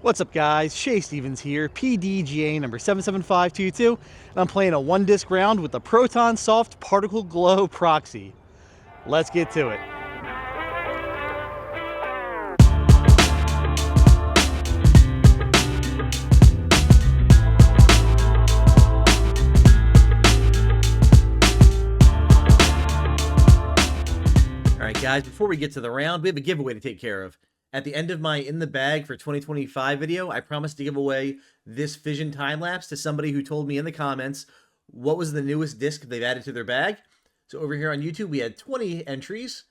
What's up guys, Shay Stevens here, PDGA number 77522, and I'm playing a one disc round with the Proton Soft Particle Glow Proxy. Let's get to it. Alright guys, before we get to the round, we have a giveaway to take care of. At the end of my In the Bag for 2025 video, I promised to give away this Fission time-lapse to somebody who told me in the comments what was the newest disc they've added to their bag. So over here on YouTube, we had 20 entries.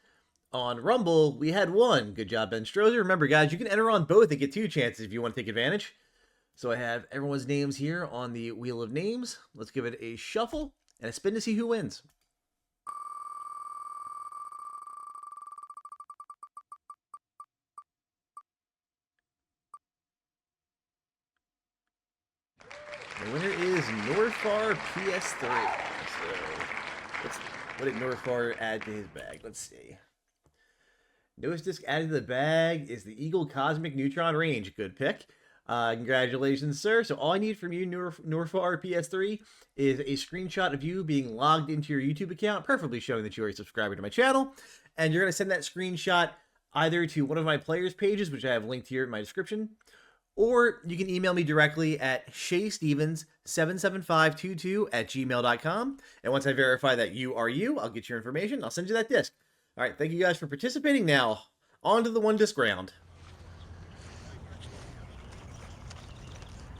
On Rumble, we had 1. Good job, Ben Strozer. Remember, guys, you can enter on both and get 2 chances if you want to take advantage. So I have everyone's names here on the Wheel of Names. Let's give it a shuffle and a spin to see who wins. The winner is Norfar PS3. So, what did Norfar add to his bag? Let's see. Newest disc added to the bag is the Eagle Cosmic Neutron Range. Good pick. Congratulations, sir. So all I need from you, Norfar PS3, is a screenshot of you being logged into your YouTube account, preferably showing that you are a subscriber to my channel. And you're going to send that screenshot either to one of my players' pages, which I have linked here in my description, or you can email me directly at shaystevens77522@gmail.com. And once I verify that you are you, I'll get your information. I'll send you that disc. All right, thank you guys for participating. Now, on to the one disc round.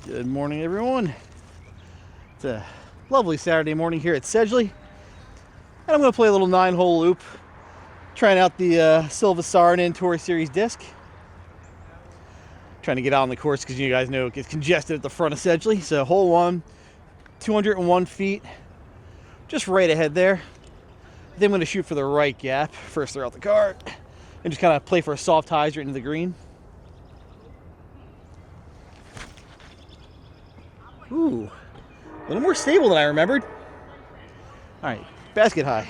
Good morning, everyone. It's a lovely Saturday morning here at Sedgley. And I'm going to play a little 9-hole loop, trying out the Silva Saarinen Tour Series disc. Trying to get out on the course because you guys know it gets congested at the front of Sedgley. So hole 1, 201 feet, just right ahead there. Then I'm going to shoot for the right gap, first throw out the cart, and just kind of play for a soft hyzer into the green. Ooh, a little more stable than I remembered. All right, basket high.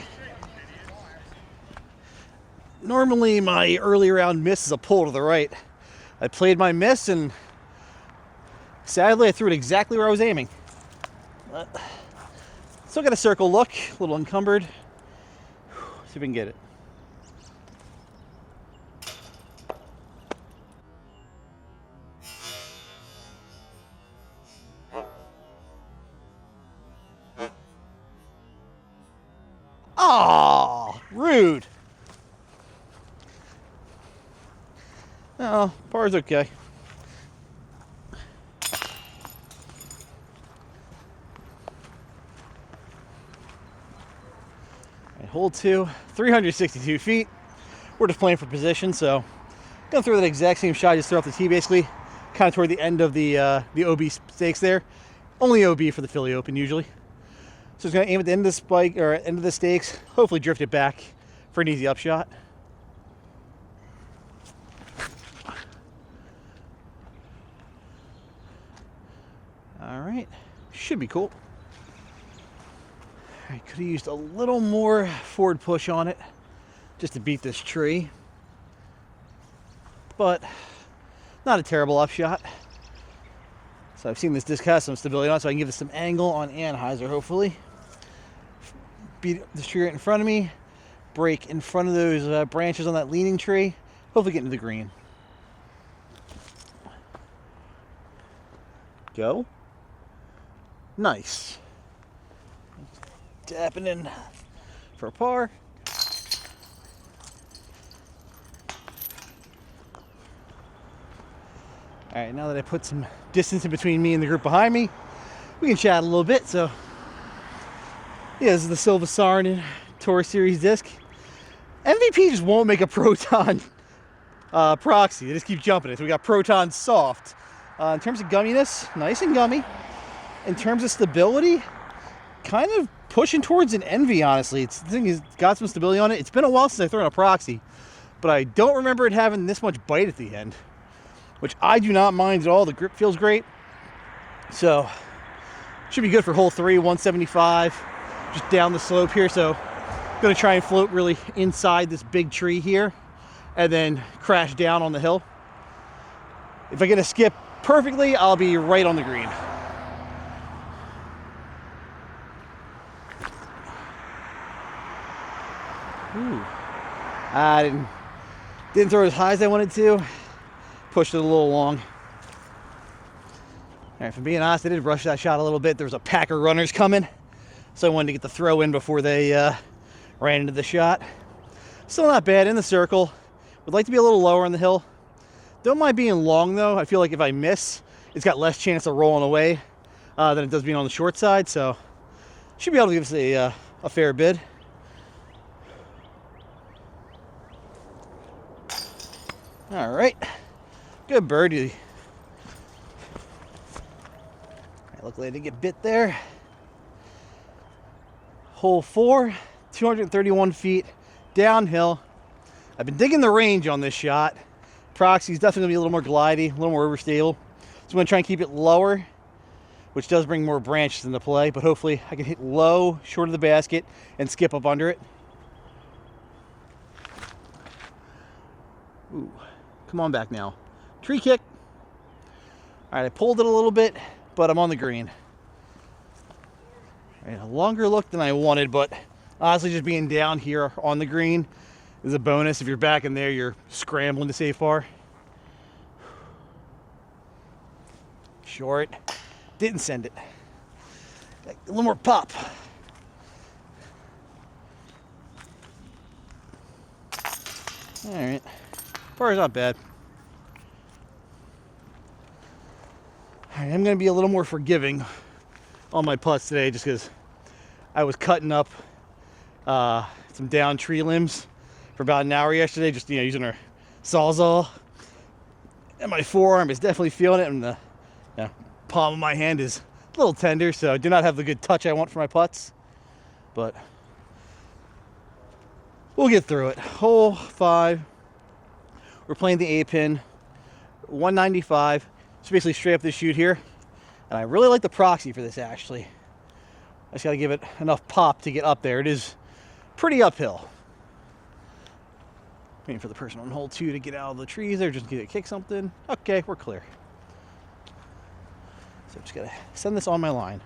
Normally my early round miss is a pull to the right. I played my miss, and sadly I threw it exactly where I was aiming. But still got a circle look, a little encumbered. See if we can get it. Oh, rude. Oh, par's okay. Right, hole 2, 362 feet. We're just playing for position, so gonna throw that exact same shot I just threw off the tee, basically, kind of toward the end of the OB stakes there. Only OB for the Philly Open usually. So it's gonna aim at the end of the spike or end of the stakes. Hopefully drift it back for an easy upshot. All right, should be cool. I could have used a little more forward push on it just to beat this tree, but not a terrible upshot. So I've seen this disc has some stability on it, so I can give it some angle on anhyzer, hopefully. Beat this tree right in front of me, break in front of those branches on that leaning tree, hopefully get into the green. Go. Nice. Tapping in for a par. All right, now that I put some distance in between me and the group behind me, we can chat a little bit. So, yeah, this is the Silva Saarinen Tour Series disc. MVP just won't make a Proton Proxy. They just keep jumping it. So we got Proton Soft. In terms of gumminess, nice and gummy. In terms of stability, kind of pushing towards an Envy, honestly. The thing is, got some stability on it. It's been a while since I've thrown a Proxy, but I don't remember it having this much bite at the end, which I do not mind at all. The grip feels great. So, should be good for hole 3, 175, just down the slope here. So, I'm going to try and float really inside this big tree here, and then crash down on the hill. If I get a skip perfectly, I'll be right on the green. Ooh. I didn't throw as high as I wanted to. Pushed it a little long. All right, if I'm being honest, I did rush that shot a little bit. There was a pack of runners coming, so I wanted to get the throw in before they ran into the shot. Still not bad in the circle. Would like to be a little lower on the hill. Don't mind being long though. I feel like if I miss, it's got less chance of rolling away than it does being on the short side. So should be able to give us a fair bid. All right, good birdie. All right, luckily I didn't get bit there. Hole 4, 231 feet downhill. I've been digging the range on this shot. Proxy is definitely gonna be a little more glidey, a little more overstable. So I'm gonna try and keep it lower, which does bring more branches into play, but hopefully I can hit low, short of the basket, and skip up under it. Ooh, come on back now. Tree kick. All right, I pulled it a little bit, but I'm on the green. All right, a longer look than I wanted, but honestly, just being down here on the green is a bonus. If you're back in there, you're scrambling to save par. Short. Didn't send it. A little more pop. All right. Par is not bad. All right, I'm going to be a little more forgiving on my putts today just because I was cutting up some down tree limbs for about an hour yesterday, just using our sawzall, and my forearm is definitely feeling it, and the palm of my hand is a little tender, so I do not have the good touch I want for my putts, but we'll get through it. Hole 5, we're playing the A-pin, 195. It's basically straight up this chute here, and I really like the Proxy for this. Actually, I just got to give it enough pop to get up there. It is pretty uphill. Waiting for the person on hole 2 to get out of the trees there, just get it kick something. Okay, we're clear. So I'm just gonna send this on my line.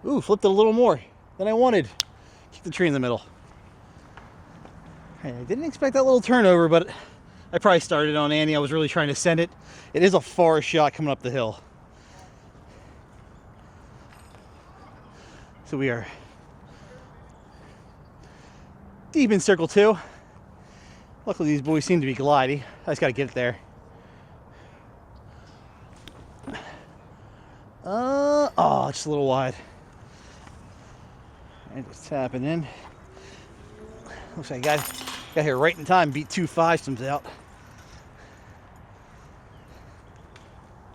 Ooh, flipped it a little more than I wanted. Keep the tree in the middle. I didn't expect that little turnover, but I probably started on Annie. I was really trying to send it. It is a far shot coming up the hill. So we are deep in circle 2. Luckily these boys seem to be glidey. I just got to get it there. Oh, just a little wide. And just tapping in. Looks like I got here right in time, beat 2 5-stones out.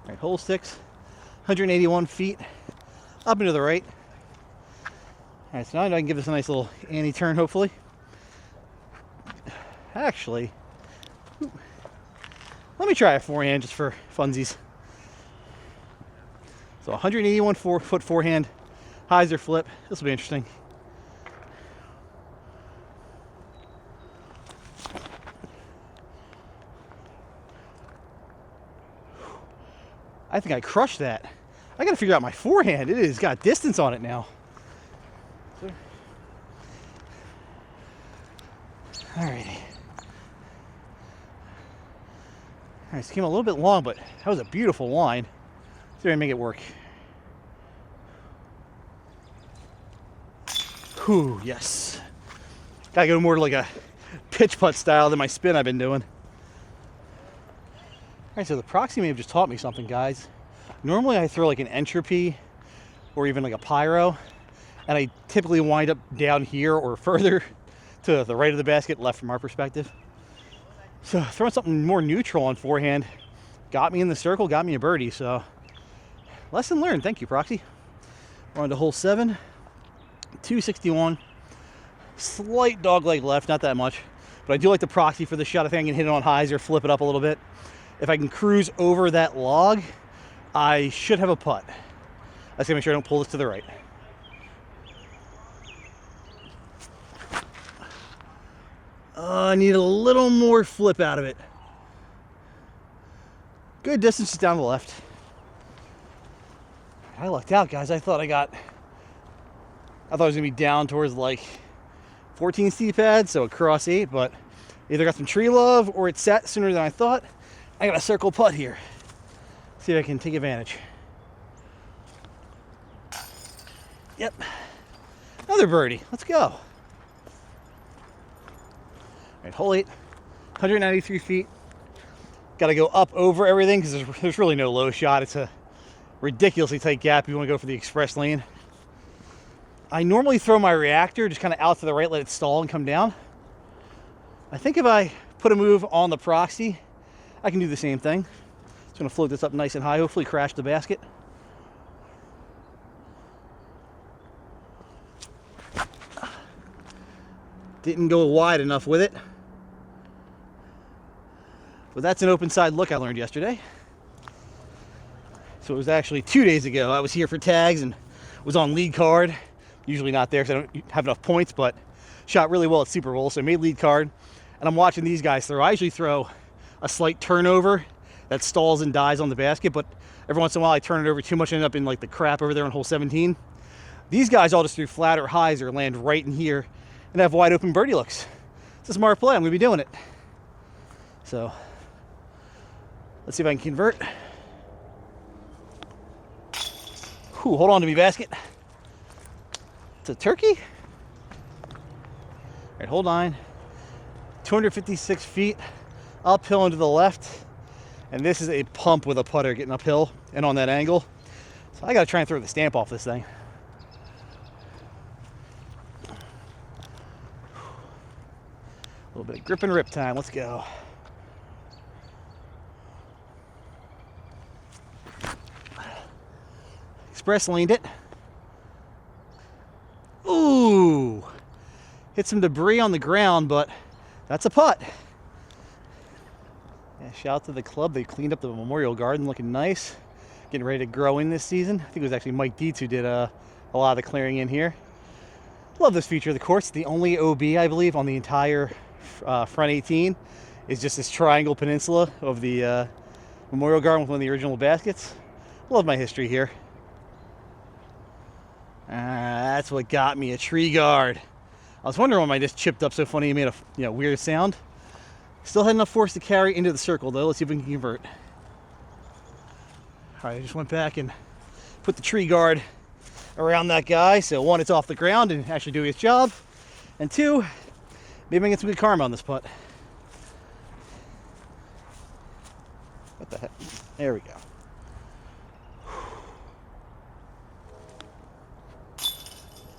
All right, hole 6, 181 feet, up and to the right. All right, so now I can give this a nice little Annie turn, hopefully. Actually, let me try a forehand just for funsies. So 181 foot forehand, hyzer flip. This will be interesting. I think I crushed that. I got to figure out my forehand. It has got distance on it now. Alrighty. Alright, so it came a little bit long, but that was a beautiful line. Let's see if I can make it work. Whew, yes. Gotta go more to like a pitch putt style than my spin I've been doing. Alright, so the Proxy may have just taught me something, guys. Normally I throw like an entropy or even like a pyro, and I typically wind up down here or further to the right of the basket, left from our perspective. So throwing something more neutral on forehand got me in the circle, got me a birdie. So lesson learned. Thank you, Proxy. We're on to hole 7, 261. Slight dogleg left, not that much, but I do like the Proxy for the shot. I think I can hit it on highs or flip it up a little bit. If I can cruise over that log, I should have a putt. I just gotta make sure I don't pull this to the right. I need a little more flip out of it. Good distance just down the left. I lucked out, guys. I thought it was gonna be down towards like 14 steep pad, so across 8, but either got some tree love or it set sooner than I thought. I got a circle putt here. See if I can take advantage. Yep. Another birdie. Let's go. All right, hole 8, 193 feet. Got to go up over everything because there's really no low shot. It's a ridiculously tight gap. You want to go for the express lane. I normally throw my reactor just kind of out to the right, let it stall and come down. I think if I put a move on the Proxy, I can do the same thing. Just going to float this up nice and high, hopefully crash the basket. Didn't go wide enough with it. But that's an open side look I learned yesterday. So it was actually 2 days ago. I was here for tags and was on lead card. Usually not there because I don't have enough points, but shot really well at Super Bowl, so I made lead card. And I'm watching these guys throw. I usually throw a slight turnover that stalls and dies on the basket, but every once in a while I turn it over too much and end up in like the crap over there on hole 17. These guys all just threw flat or highs or land right in here and have wide open birdie looks. It's a smart play. I'm going to be doing it. So let's see if I can convert. Whew, hold on to me, basket. It's a turkey. All right, hold on. 256 feet uphill and to the left. And this is a pump with a putter getting uphill and on that angle. So I got to try and throw the stamp off this thing. A little bit of grip and rip time. Let's go. Express laned it. Ooh. Hit some debris on the ground, but that's a putt. Yeah, shout out to the club. They cleaned up the Memorial Garden, looking nice. Getting ready to grow in this season. I think it was actually Mike Dietz who did a lot of the clearing in here. Love this feature of the course. The only OB, I believe, on the entire front 18 is just this triangle peninsula of the Memorial Garden with one of the original baskets. Love my history here. That's what got me, a tree guard. I was wondering why I just chipped up so funny and made a weird sound. Still had enough force to carry into the circle though. Let's see if we can convert. All right, I just went back and put the tree guard around that guy. So 1, it's off the ground and actually doing its job. And 2, maybe I can get some good karma on this putt. What the heck? There we go.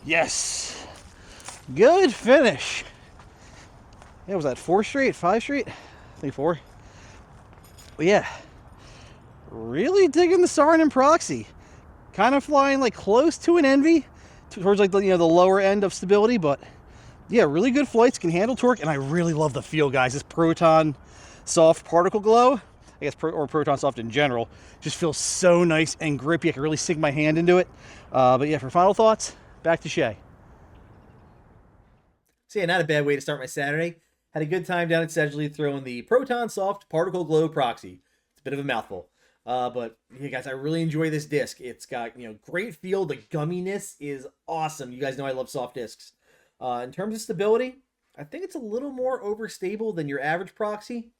Yes. Good finish. Yeah, was that 4 straight? 5 straight? I think 4. But yeah. Really digging the Saarinen Proxy. Kind of flying like close to an Envy. Towards like the lower end of stability, but yeah, really good flights, can handle torque, and I really love the feel, guys. This Proton soft particle glow, I guess, or Proton soft in general, just feels so nice and grippy. I can really sink my hand into it. But yeah, for final thoughts, back to Shay. So yeah, not a bad way to start my Saturday. Had a good time down at Sedgley throwing the Proton Soft Particle Glow Proxy. It's a bit of a mouthful. But yeah, guys, I really enjoy this disc. It's got, great feel. The gumminess is awesome. You guys know I love soft discs. In terms of stability, I think it's a little more overstable than your average Proxy.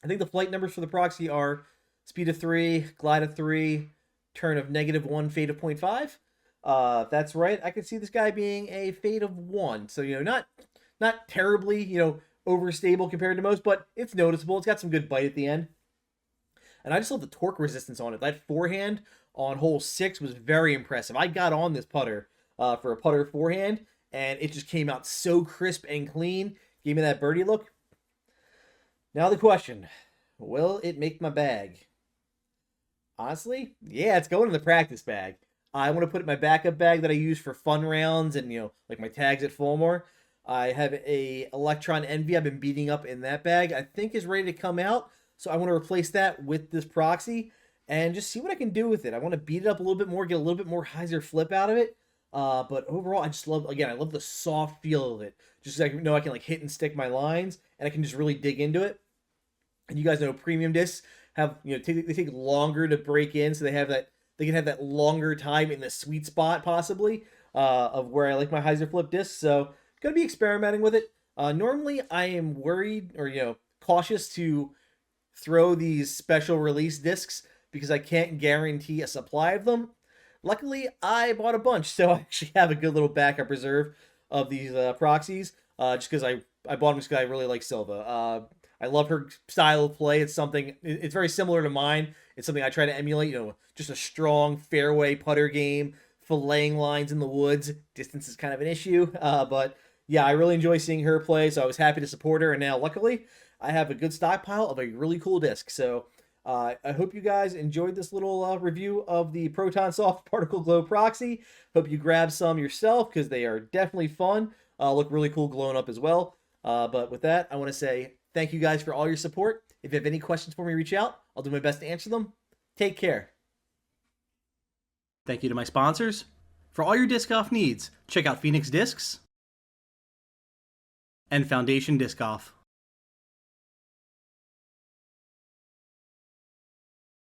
I think the flight numbers for the Proxy are speed of 3, glide of 3, turn of -1, fade of 0.5. That's right. I could see this guy being a fade of 1. So, not terribly, overstable compared to most, but it's noticeable. It's got some good bite at the end. And I just love the torque resistance on it. That forehand on hole 6 was very impressive. I got on this putter for a putter forehand, and it just came out so crisp and clean. Gave me that birdie look. Now the question, will it make my bag? Honestly, yeah, it's going in the practice bag. I want to put it in my backup bag that I use for fun rounds and, like my tags at Fulmore. I have a Electron Envy I've been beating up in that bag. I think is ready to come out. So I want to replace that with this Proxy and just see what I can do with it. I want to beat it up a little bit more, get a little bit more hyzer flip out of it. But overall, I just love, again, I love the soft feel of it. Just like, I can like hit and stick my lines, and I can just really dig into it. And you guys know premium discs have, they take longer to break in, so they can have that longer time in the sweet spot possibly of where I like my hyzer flip discs. So gonna be experimenting with it. Normally I am worried or cautious to throw these special release discs because I can't guarantee a supply of them. Luckily, I bought a bunch, so I actually have a good little backup reserve of these proxies. Just because I bought them just because I really like Silva. I love her style of play. It's very similar to mine. It's something I try to emulate. Just a strong fairway putter game, filleting lines in the woods. Distance is kind of an issue, but yeah, I really enjoy seeing her play. So I was happy to support her, and now luckily I have a good stockpile of a really cool disc. So I hope you guys enjoyed this little review of the Proton Soft Particle Glow Proxy. Hope you grab some yourself because they are definitely fun. Look really cool glowing up as well. But with that, I want to say thank you guys for all your support. If you have any questions for me, reach out. I'll do my best to answer them. Take care. Thank you to my sponsors. For all your disc golf needs, check out Phoenix Discs and Foundation Disc Golf.